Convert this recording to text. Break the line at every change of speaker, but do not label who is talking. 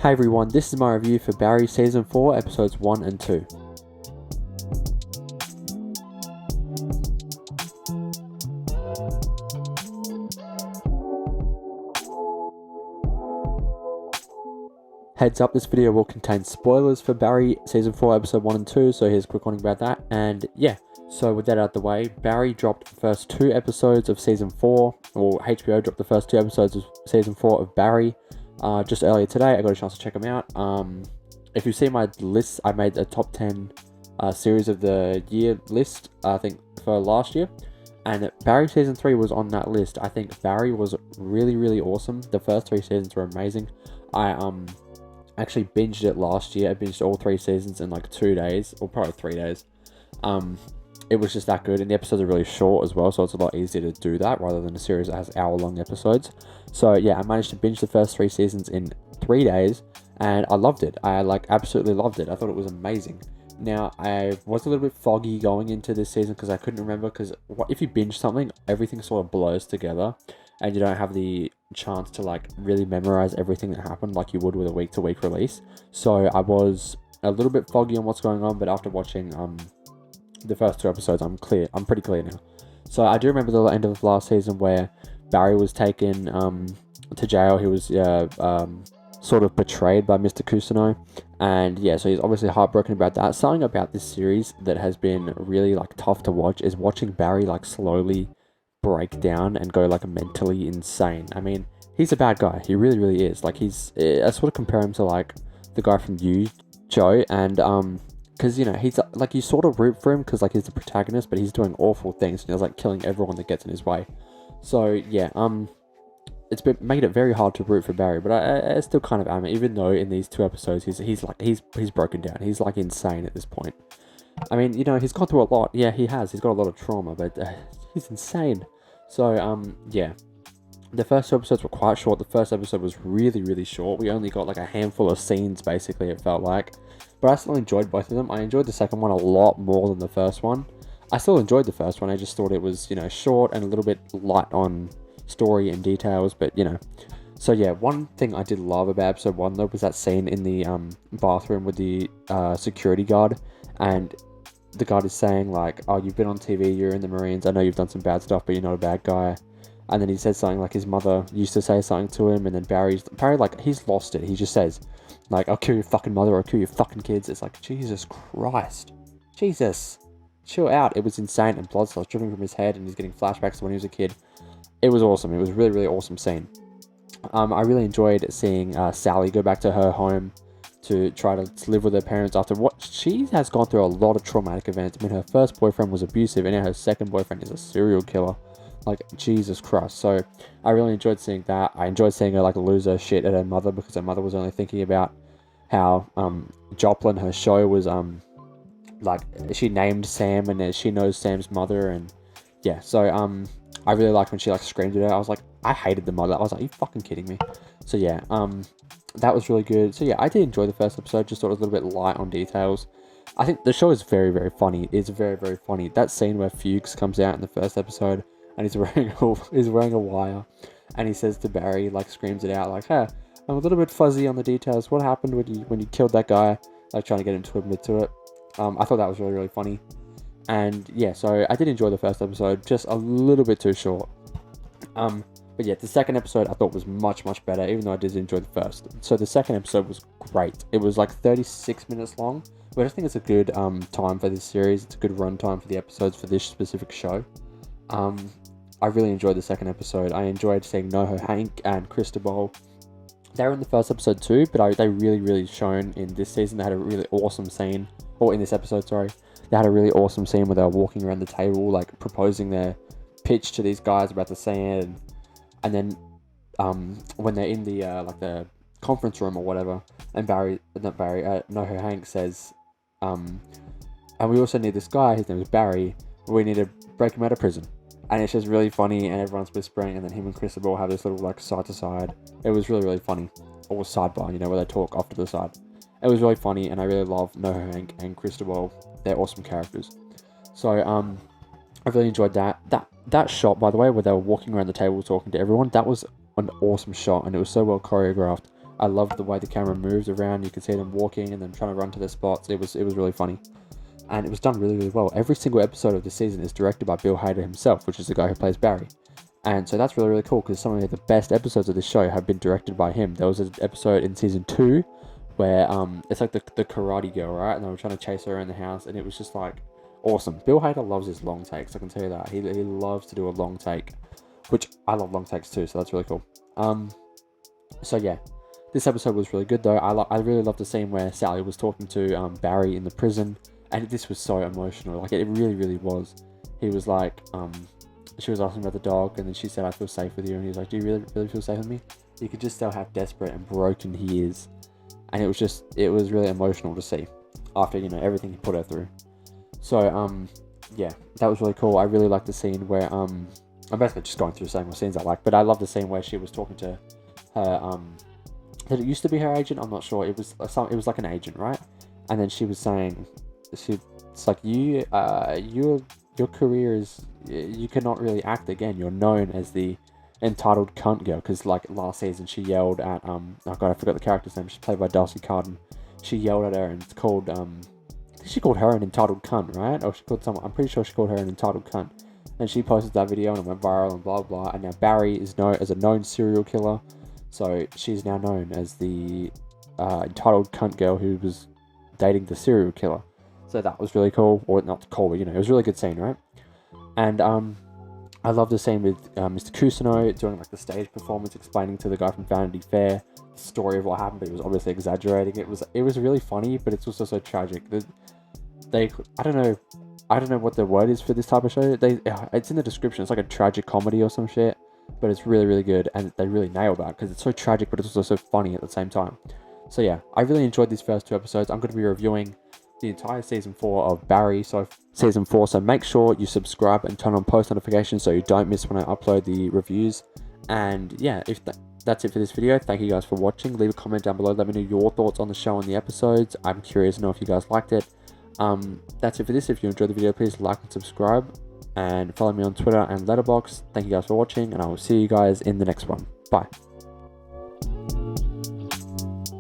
Hey everyone, this is my review for Barry Season 4, Episodes 1 and 2. Heads up, this video will contain spoilers for Barry Season 4, Episode 1 and 2, so here's a quick warning about that. And yeah, so with that out of the way, Barry dropped the first 2 episodes of Season 4, or HBO dropped the first 2 episodes of Season 4 of Barry just earlier today. I got a chance to check them out. If you see my list, I made a top 10 series of the year list, I think, for last year. And Barry Season 3 was on that list. I think Barry was really, really awesome. The first 3 seasons were amazing. I actually binged it last year. I binged all 3 seasons in like 2 days, or probably 3 days. It was just that good, and the episodes are really short as well, so it's a lot easier to do that rather than a series that has hour-long episodes. So yeah, I managed to binge the first 3 seasons in 3 days, and I loved it. I absolutely loved it. I thought it was amazing. Now, I was a little bit foggy going into this season because I couldn't remember, because if you binge something, everything sort of blurs together, and you don't have the chance to really memorize everything that happened like you would with a week-to-week release. So I was a little bit foggy on what's going on, but after watching the first 2 episodes, I'm pretty clear now. So I do remember the end of last season where Barry was taken to jail. He was sort of betrayed by Mr. Kusuno, and yeah, so he's obviously heartbroken about that. Something about this series that has been really tough to watch is watching Barry slowly break down and go mentally insane. I mean, he's a bad guy. He really, really is. I sort of compare him to the guy from You, Joe, and because he's you sort of root for him because he's the protagonist, but he's doing awful things and he's killing everyone that gets in his way. So yeah, it's made it very hard to root for Barry, but I still kind of am, even though in these 2 episodes he's broken down. He's insane at this point. I mean, he's gone through a lot. Yeah, he has. He's got a lot of trauma, but he's insane. So yeah, the first 2 episodes were quite short. The first episode was really, really short. We only got a handful of scenes, basically, it felt like. But I still enjoyed both of them. I enjoyed the second one a lot more than the first one. I still enjoyed the first one. I just thought it was, short and a little bit light on story and details. But, So yeah, one thing I did love about episode 1, though, was that scene in the bathroom with the security guard. And the guard is saying, oh, you've been on TV, you're in the Marines. I know you've done some bad stuff, but you're not a bad guy. And then he says something his mother used to say something to him, and then Barry, he's lost it. He just says, I'll kill your fucking mother, or I'll kill your fucking kids. It's Jesus Christ. Jesus. Chill out. It was insane, and blood starts dripping from his head, and he's getting flashbacks to when he was a kid. It was awesome. It was a really, really awesome scene. I really enjoyed seeing Sally go back to her home to try to live with her parents after what she has gone through a lot of traumatic events. I mean, her first boyfriend was abusive, and now her second boyfriend is a serial killer. Jesus Christ. So I really enjoyed seeing that. I enjoyed seeing her lose her shit at her mother, because her mother was only thinking about how Joplin, her show, was she named Sam, and she knows Sam's mother. And yeah, so I really liked when she screamed at her. I was I hated the mother. I was you fucking kidding me? So yeah, that was really good. So yeah, I did enjoy the first episode. Just thought it was a little bit light on details. I think the show is very, very funny. It's very, very funny. That scene where Fuchs comes out in the first episode, and he's wearing a wire, and he says to Barry, screams it out, hey, I'm a little bit fuzzy on the details. What happened when you killed that guy? Trying to get him to admit to it. I thought that was really, really funny. And yeah, so I did enjoy the first episode, just a little bit too short. But yeah, the second episode I thought was much, much better, even though I did enjoy the first. So the second episode was great. It was 36 minutes long, but I just think it's a good time for this series. It's a good run time for the episodes for this specific show. I really enjoyed the second episode. I enjoyed seeing Noho Hank and Cristobal. They were in the first episode too, but they really, really shone in this season. They had a really awesome scene, or in this episode, sorry. They had a really awesome scene where they were walking around the table, proposing their pitch to these guys about the sand. And then when they're in the the conference room or whatever, and Noho Hank says, and we also need this guy, his name is Barry, we need to break him out of prison. And it's just really funny, and everyone's whispering, and then him and Cristobal have this little side to side. It was really, really funny. Or sidebar, where they talk off to the side. It was really funny, and I really love Noho Hank and Cristobal. They're awesome characters. So I really enjoyed that. That shot, by the way, where they were walking around the table talking to everyone, that was an awesome shot, and it was so well choreographed. I loved the way the camera moves around. You could see them walking and then trying to run to their spots. It was really funny. And it was done really, really well. Every single episode of this season is directed by Bill Hader himself, which is the guy who plays Barry. And so that's really, really cool, because some of the best episodes of this show have been directed by him. There was an episode in season 2 where it's like the karate girl, right? And they were trying to chase her around the house, and it was just like awesome. Bill Hader loves his long takes, I can tell you that. He loves to do a long take, which I love long takes too, so that's really cool. So yeah, this episode was really good though. I really loved the scene where Sally was talking to Barry in the prison, and this was so emotional. Like, it really, really was. He was like, she was asking about the dog, and then she said, "I feel safe with you," and he was like, "Do you really, really feel safe with me?" You could just tell how desperate and broken he is, and it was really emotional to see after, you know, everything he put her through. So yeah, that was really cool. I really liked the scene where I'm basically just going through saying what scenes I like, but I love the scene where she was talking to her that it used to be her agent. I'm not sure. It was like an agent, right? And then she was saying, it's like, your career is, you cannot really act again. You're known as the entitled cunt girl, because like last season she yelled at oh god, I forgot the character's name. She's played by Darcy Carden. She yelled at her and it's called I think she called her an entitled cunt, right? Or she called someone, I'm pretty sure she called her an entitled cunt. And she posted that video and it went viral and blah blah. And now Barry is known as a known serial killer, so she's now known as the entitled cunt girl who was dating the serial killer. So that was really cool, or not cool, but you know, it was a really good scene, right? And I love the scene with Mr. Cousineau doing like the stage performance, explaining to the guy from Vanity Fair the story of what happened, but he was obviously exaggerating. It was really funny, but it's also so tragic. I don't know what the word is for this type of show. It's in the description. It's like a tragic comedy or some shit, but it's really, really good, and they really nailed that because it's so tragic, but it's also so funny at the same time. So yeah, I really enjoyed these first 2 episodes. I'm going to be reviewing the entire season 4 of Barry, so season 4. So make sure you subscribe and turn on post notifications so you don't miss when I upload the reviews. And yeah, if that's it for this video. Thank you guys for watching. Leave a comment down below. Let me know your thoughts on the show and the episodes. I'm curious to know if you guys liked it. That's it for this. If you enjoyed the video, please like and subscribe, and follow me on Twitter and Letterboxd. Thank you guys for watching, and I will see you guys in the next one. Bye.